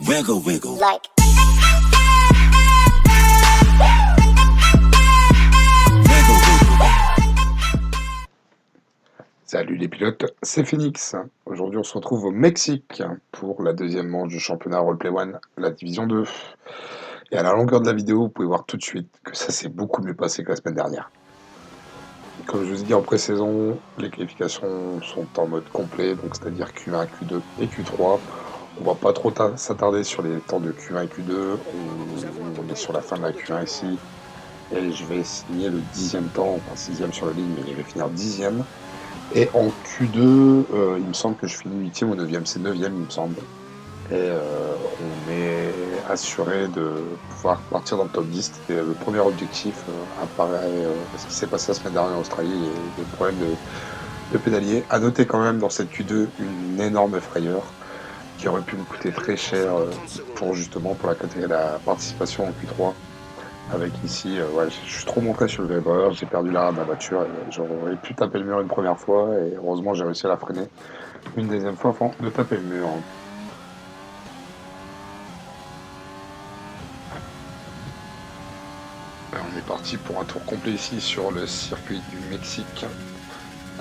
Wiggle, wiggle. Like. Wiggle, wiggle. Salut les pilotes, c'est Phoenix. Aujourd'hui, on se retrouve au Mexique pour la deuxième manche du championnat Roleplay One, la division 2. Et à la longueur de la vidéo, vous pouvez voir tout de suite que ça s'est beaucoup mieux passé que la semaine dernière. Comme je vous ai dit en pré-saison, les qualifications sont en mode complet, donc c'est-à-dire Q1, Q2 et Q3. On va pas trop s'attarder sur les temps de Q1 et Q2. On est sur la fin de la Q1 ici. Et je vais signer le 10e temps, enfin 6e sur la ligne, mais je vais finir 10e. Et en Q2, il me semble que je finis 8e ou 9e, c'est 9e il me semble. Et on est assuré de pouvoir partir dans le top 10. C'était le premier objectif, apparaît ce qui s'est passé la semaine dernière en Australie et des problèmes de pédalier. À noter quand même dans cette Q2 une énorme frayeur qui aurait pu me coûter très cher pour la participation en Q3. Avec ici, ouais, je suis trop monté sur le Weber, j'ai perdu l'arrêt de la voiture, et j'aurais pu taper le mur une première fois, et heureusement j'ai réussi à la freiner une deuxième fois avant de taper le mur. On est parti pour un tour complet ici sur le circuit du Mexique,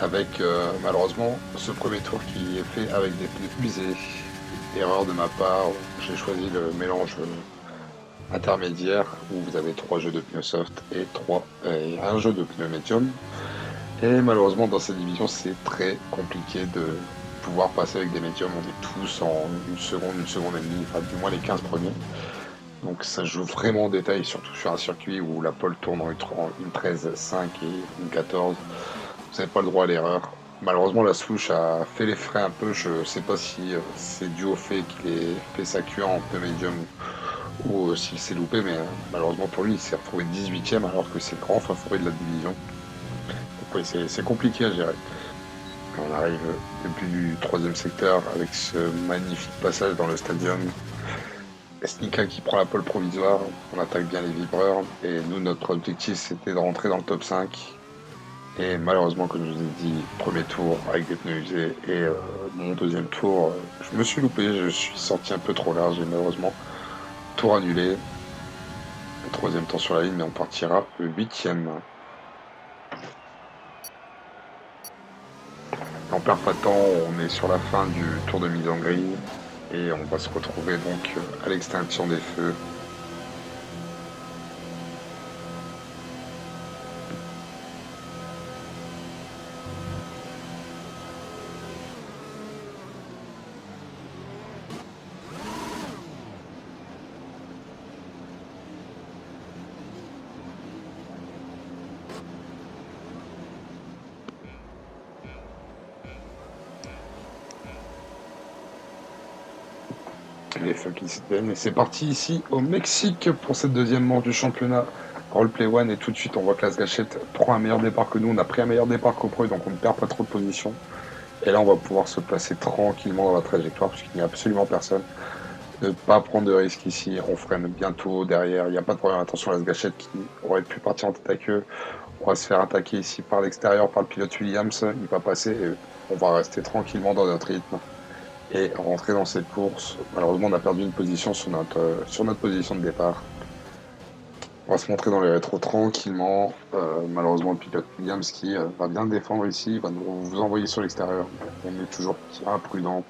avec malheureusement ce premier tour qui est fait avec des pneus usés. Erreur de ma part, j'ai choisi le mélange intermédiaire où vous avez 3 jeux de pneus soft et un jeu de pneus médium. Et malheureusement dans cette division c'est très compliqué de pouvoir passer avec des médiums, on est tous en une seconde et demie, enfin du moins les 15 premiers. Donc ça joue vraiment en détail, surtout sur un circuit où la pole tourne en une 13,5 et une 14. Vous n'avez pas le droit à l'erreur. Malheureusement la Swoosh a fait les frais un peu, je sais pas si c'est dû au fait qu'il ait fait sa Q1 en pneu médium ou s'il s'est loupé, mais malheureusement pour lui il s'est retrouvé 18ème alors que c'est le grand favori de la division. Donc oui, c'est compliqué à gérer. On arrive au début du troisième secteur avec ce magnifique passage dans le stadium. Snika qui prend la pole provisoire, on attaque bien les vibreurs et nous notre objectif c'était de rentrer dans le top 5. Et malheureusement comme je vous ai dit, premier tour avec des pneus usés et mon deuxième tour, je me suis loupé, je suis sorti un peu trop large et malheureusement tour annulé. Le troisième temps sur la ligne mais on partira le 8ème. On perd pas de temps, on est sur la fin du tour de mise en grille et on va se retrouver donc à l'extinction des feux. Les feux qui se donnent et c'est parti ici au Mexique pour cette deuxième manche du championnat Roleplay One et tout de suite on voit que la Gâchette prend un meilleur départ que nous, on a pris un meilleur départ qu'au pro donc on ne perd pas trop de position et là on va pouvoir se placer tranquillement dans la trajectoire puisqu'il n'y a absolument personne. Ne pas prendre de risques ici, on freine bientôt derrière, il n'y a pas de problème, attention à la Gâchette qui aurait pu partir en tête à queue. On va se faire attaquer ici par l'extérieur par le pilote Williams, il va passer et on va rester tranquillement dans notre rythme et rentrer dans cette course. Malheureusement, on a perdu une position sur notre position de départ. On va se montrer dans les rétros tranquillement. Malheureusement, le pilote Williams qui va bien défendre ici, il va vous envoyer sur l'extérieur. On est toujours bien prudent.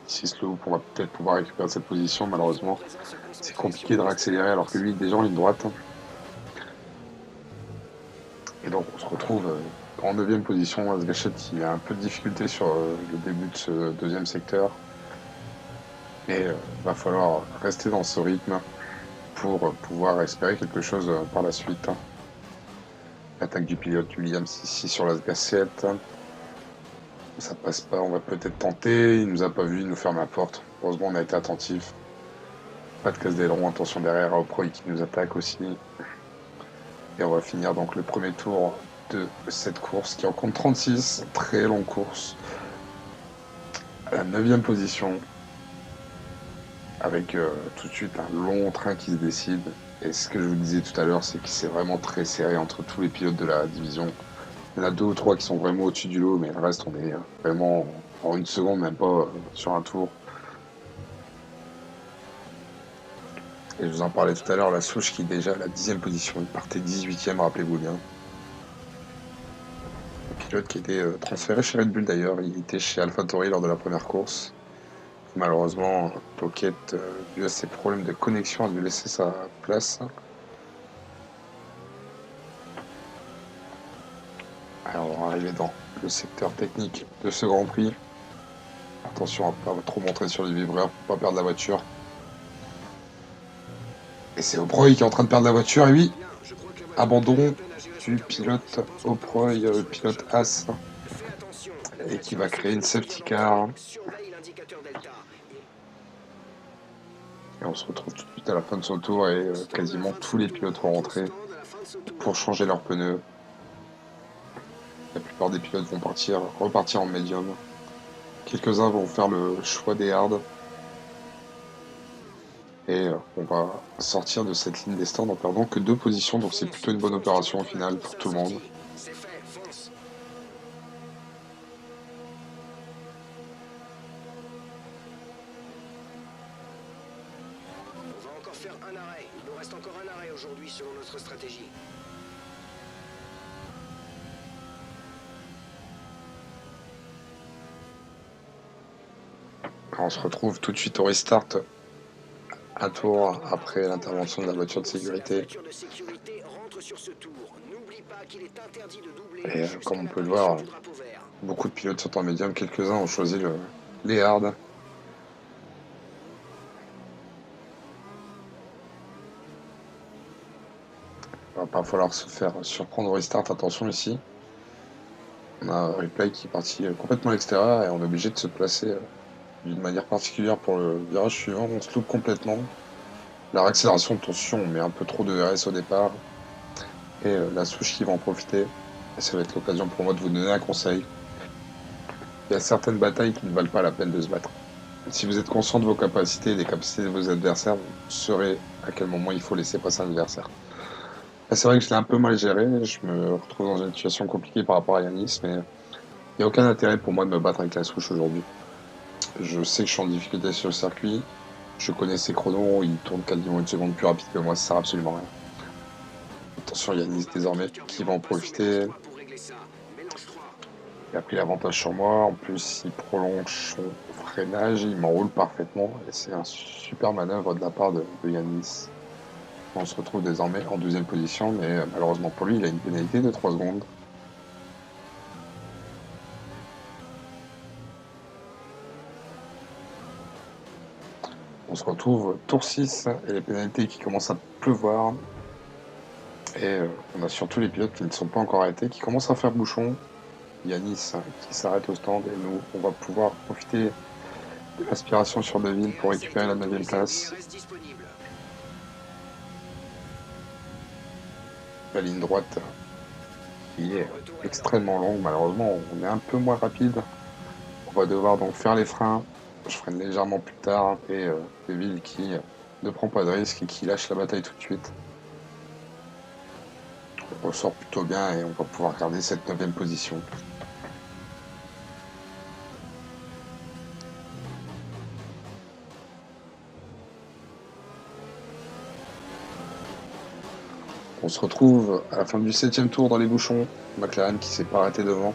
Si se loupe, on va peut-être pouvoir récupérer cette position. Malheureusement, c'est compliqué de réaccélérer alors que lui, il est déjà en ligne droite. Et donc, on se retrouve en 9ème position. Asgachet, il a un peu de difficulté sur le début de ce deuxième secteur. Et va falloir rester dans ce rythme pour pouvoir espérer quelque chose par la suite. L'attaque du pilote Williams ici sur la Gâchette. Ça passe pas, on va peut-être tenter. Il nous a pas vu, il nous ferme la porte. Heureusement, on a été attentif. Pas de casse d'aileron, attention derrière à Oproy qui nous attaque aussi. Et on va finir donc le premier tour de cette course qui en compte 36. Très longue course. À la 9ème position. Avec tout de suite un long train qui se décide. Et ce que je vous disais tout à l'heure, c'est que c'est vraiment très serré entre tous les pilotes de la division. Il y en a 2 ou 3 qui sont vraiment au-dessus du lot, mais le reste, on est vraiment en une seconde, même pas sur un tour. Et je vous en parlais tout à l'heure, la souche qui est déjà à la 10e position, il partait 18e, rappelez-vous bien. Le pilote qui était transféré chez Red Bull d'ailleurs, il était chez AlphaTauri lors de la première course. Malheureusement, Pocket, dû à ses problèmes de connexion, a dû laisser sa place. Alors, on va arriver dans le secteur technique de ce Grand Prix. Attention à ne pas trop montrer sur les vibreurs pour pas perdre la voiture. Et c'est Oproy qui est en train de perdre la voiture, et oui, abandon du pilote Oproy, pilote As, et qui va créer une safety car. Et on se retrouve tout de suite à la fin de son tour et quasiment tous les pilotes vont rentrer pour changer leurs pneus. La plupart des pilotes vont repartir en médium. Quelques-uns vont faire le choix des hards. Et on va sortir de cette ligne des stands en perdant que 2 positions, donc c'est plutôt une bonne opération au final pour tout le monde. On va encore faire un arrêt. Il nous reste encore un arrêt aujourd'hui selon notre stratégie. Alors, on se retrouve tout de suite au restart, un tour après l'intervention de la voiture de sécurité. Et comme on peut le voir, beaucoup de pilotes sont en médium, quelques-uns ont choisi les hards. Il va pas falloir se faire surprendre au restart, attention ici. On a un replay qui est parti complètement à l'extérieur et on est obligé de se placer d'une manière particulière pour le virage suivant. On se loupe complètement. La réaccélération de tension, on met un peu trop de RS au départ. Et la souche qui va en profiter. Et ça va être l'occasion pour moi de vous donner un conseil. Il y a certaines batailles qui ne valent pas la peine de se battre. Si vous êtes conscient de vos capacités et des capacités de vos adversaires, vous saurez à quel moment il faut laisser passer un adversaire. Là, c'est vrai que je l'ai un peu mal géré. Je me retrouve dans une situation compliquée par rapport à Yanis, mais il n'y a aucun intérêt pour moi de me battre avec la souche aujourd'hui. Je sais que je suis en difficulté sur le circuit. Je connais ses chronos, il tourne quasiment une seconde plus rapide que moi, ça sert absolument à rien. Attention, Yanis désormais qui va en profiter. Il a pris l'avantage sur moi. En plus, il prolonge son freinage, il m'enroule parfaitement. Et c'est un super manœuvre de la part de Yanis. On se retrouve désormais en 2e position, mais malheureusement pour lui, il a une pénalité de 3 secondes. On se retrouve tour 6 et les pénalités qui commencent à pleuvoir. Et on a surtout les pilotes qui ne sont pas encore arrêtés, qui commencent à faire bouchon. Yanis qui s'arrête au stand et nous, on va pouvoir profiter de l'aspiration sur Deville pour récupérer la 9e place. La ligne droite qui est extrêmement longue, malheureusement on est un peu moins rapide. On va devoir donc faire les freins. Je freine légèrement plus tard et Deville qui ne prend pas de risque et qui lâche la bataille tout de suite. On ressort plutôt bien et on va pouvoir garder cette 9e position. On se retrouve à la fin du 7e tour dans les bouchons. McLaren qui s'est pas arrêté devant.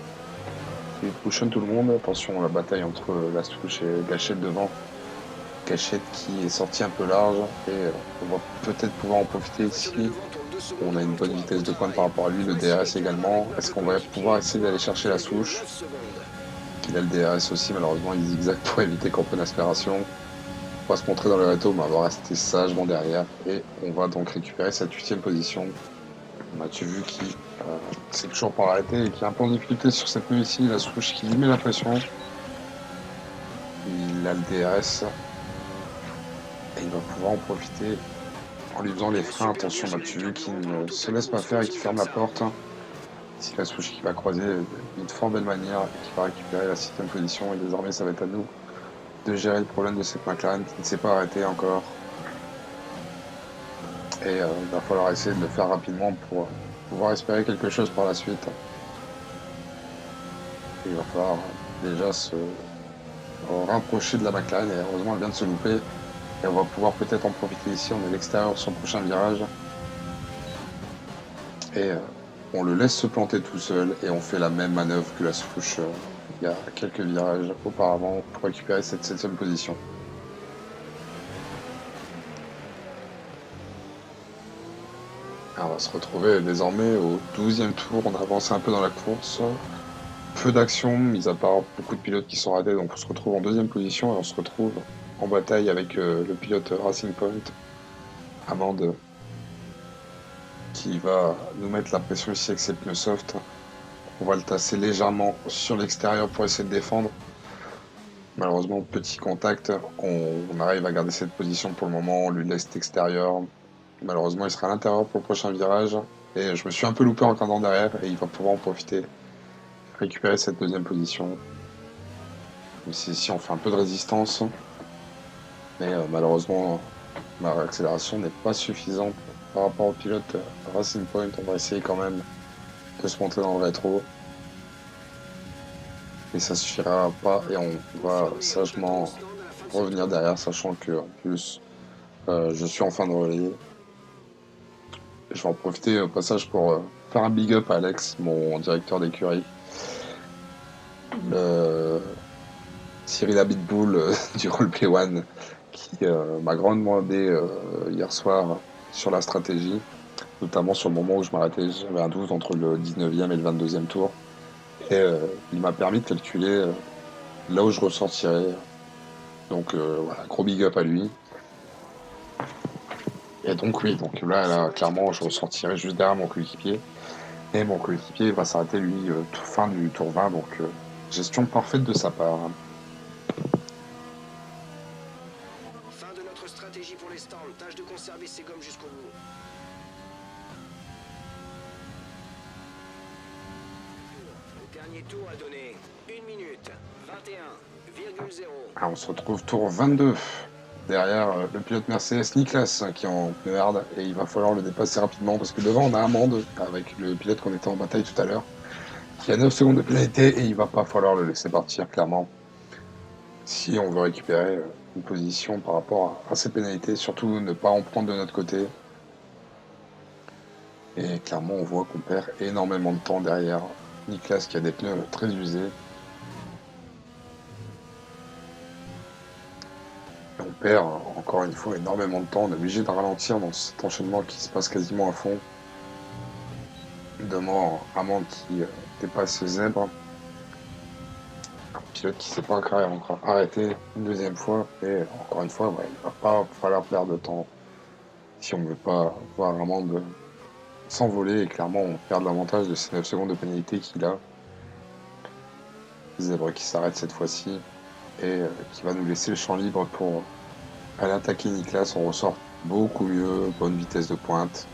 Il bouchonne tout le monde. Attention à la bataille entre la souche et Gachette devant. Gachette qui est sorti un peu large et on va peut-être pouvoir en profiter ici. On a une bonne vitesse de pointe par rapport à lui, le DRS également. Est-ce qu'on va pouvoir essayer d'aller chercher la souche? Il a le DRS aussi, malheureusement il zigzague pour éviter qu'on prenne l'aspiration. On va se montrer dans le réto, mais on va rester sagement derrière et on va donc récupérer cette 8e position. Mathieu Vu qui s'est toujours pas arrêté et qui est un peu en difficulté sur cette pneu ici, la souche qui lui met la pression. Il a le DRS et il va pouvoir en profiter en lui faisant les freins. Attention Mathieu Vu qui ne se laisse pas faire et qui ferme la porte. Ici la souche qui va croiser d'une fort belle manière et qui va récupérer la 6e position et désormais ça va être à nous de gérer le problème de cette McLaren qui ne s'est pas arrêté encore. Et il va falloir essayer de le faire rapidement pour pouvoir espérer quelque chose par la suite. Et il va falloir déjà se rapprocher de la McLaren et heureusement elle vient de se louper. Et on va pouvoir peut-être en profiter ici. On est à l'extérieur sur le prochain virage. Et on le laisse se planter tout seul et on fait la même manœuvre que la souche il y a quelques virages auparavant pour récupérer cette 7e position. Alors, on va se retrouver désormais au 12e tour. On a avancé un peu dans la course. Peu d'action, mis à part beaucoup de pilotes qui sont ratés. Donc on se retrouve en 2e position et on se retrouve en bataille avec le pilote Racing Point, Amande, qui va nous mettre la pression ici avec ses pneus soft. On va le tasser légèrement sur l'extérieur pour essayer de défendre. Malheureusement, petit contact, on arrive à garder cette position pour le moment, on lui laisse l'extérieur. Malheureusement, il sera à l'intérieur pour le prochain virage. Et je me suis un peu loupé en regardant derrière et il va pouvoir en profiter, récupérer cette 2e position. Même si ici on fait un peu de résistance. Mais malheureusement, ma accélération n'est pas suffisante par rapport au pilote Racing Point. On va essayer quand même de se monter dans le rétro. Mais ça suffira pas et on va sagement revenir derrière, sachant que en plus je suis en fin de relais. Je vais en profiter au passage pour faire un big up à Alex, mon directeur d'écurie. Cyril Abitbull du Roleplay One, qui m'a grandement aidé hier soir sur la stratégie, notamment sur le moment où je m'arrêtais. J'avais un 12 entre le 19e et le 22e tour. Et il m'a permis de calculer là où je ressortirais. Donc voilà, gros big up à lui. Et donc oui, donc là clairement je ressortirai juste derrière mon coéquipier. Et mon coéquipier va s'arrêter lui fin du tour 20, donc gestion parfaite de sa part. Fin de notre stratégie pour les stands. Tâche de conserver ces gommes jusqu'au bout. Le dernier tour a donné 1 minute 21,0. Alors, on se retrouve tour 22. Derrière le pilote Mercedes Niklas qui est en pneu hard et il va falloir le dépasser rapidement parce que devant on a Amande avec le pilote qu'on était en bataille tout à l'heure qui a 9 secondes de pénalité et il va pas falloir le laisser partir clairement si on veut récupérer une position par rapport à ces pénalités, surtout ne pas en prendre de notre côté. Et clairement on voit qu'on perd énormément de temps derrière Niklas qui a des pneus très usés. On perd encore une fois énormément de temps, on est obligé de ralentir dans cet enchaînement qui se passe quasiment à fond. Devant Amand qui dépasse le zèbre. Un pilote qui ne s'est pas encore arrêté une deuxième fois. Et encore une fois, il ne va pas falloir perdre de temps si on ne veut pas voir Amand s'envoler. Et clairement, on perd l'avantage de ces 9 secondes de pénalité qu'il a. Zèbre qui s'arrête cette fois-ci et qui va nous laisser le champ libre pour aller attaquer Niklas. On ressort beaucoup mieux, bonne vitesse de pointe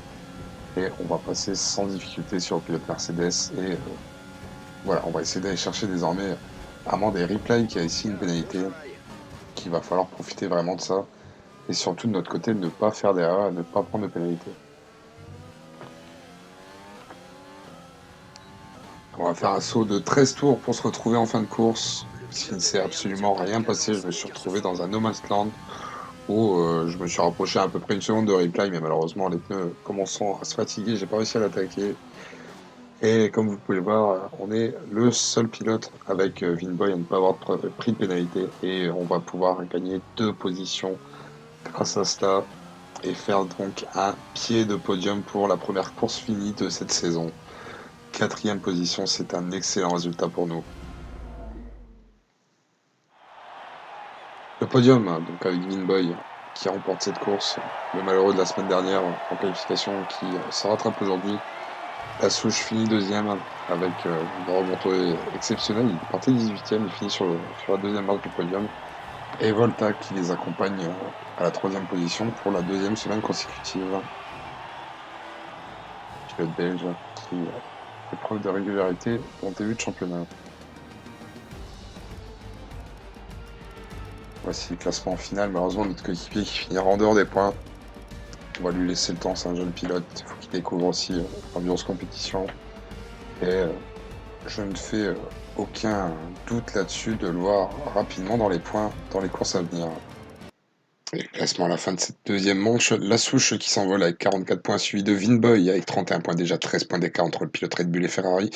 et on va passer sans difficulté sur le pilote Mercedes et voilà, on va essayer d'aller chercher désormais Amand et Replay qui a ici une pénalité qu'il va falloir profiter vraiment de ça et surtout de notre côté ne pas faire d'erreur, ne pas prendre de pénalité. On va faire un saut de 13 tours pour se retrouver en fin de course. S'il ne s'est absolument rien passé, je me suis retrouvé dans un no man's land où je me suis rapproché à peu près une seconde de Replay, mais malheureusement les pneus commençant à se fatiguer, j'ai pas réussi à l'attaquer. Et comme vous pouvez le voir, on est le seul pilote avec Vinboy à ne pas avoir pris de pénalité et on va pouvoir gagner 2 positions grâce à cela et faire donc un pied de podium pour la première course finie de cette saison. 4e position, c'est un excellent résultat pour nous. Le podium, donc avec Vinboy qui remporte cette course, le malheureux de la semaine dernière en qualification qui se rattrape aujourd'hui. La souche finit 2e avec une remontée exceptionnelle. Il partait 18e, il finit sur la 2e marque du podium. Et Volta qui les accompagne à la 3e position pour la 2e semaine consécutive. Pilote belge qui fait preuve de régularité en début de championnat. Voici le classement final. Malheureusement, notre coéquipier qui finira en dehors des points. On va lui laisser le temps, c'est un jeune pilote. Il faut qu'il découvre aussi l'ambiance compétition. Et je ne fais aucun doute là-dessus de le voir rapidement dans les points, dans les courses à venir. Et le classement à la fin de cette deuxième manche, La Souche qui s'envole avec 44 points, suivi de Vinboy avec 31 points déjà, 13 points d'écart entre le pilote Red Bull et Ferrari.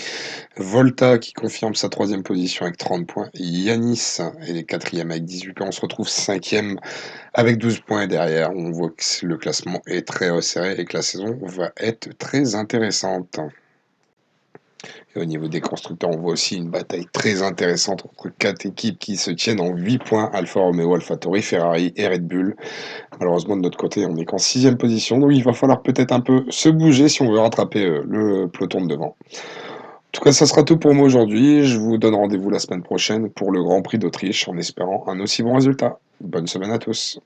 Volta qui confirme sa troisième position avec 30 points. Yanis est quatrième avec 18 points. On se retrouve cinquième avec 12 points. Et derrière, on voit que le classement est très resserré et que la saison va être très intéressante. Et au niveau des constructeurs, on voit aussi une bataille très intéressante entre quatre équipes qui se tiennent en 8 points, Alfa Romeo, AlphaTauri, Ferrari et Red Bull. Malheureusement, de notre côté, on n'est qu'en sixième position, donc il va falloir peut-être un peu se bouger si on veut rattraper le peloton de devant. En tout cas, ça sera tout pour moi aujourd'hui. Je vous donne rendez-vous la semaine prochaine pour le Grand Prix d'Autriche en espérant un aussi bon résultat. Bonne semaine à tous.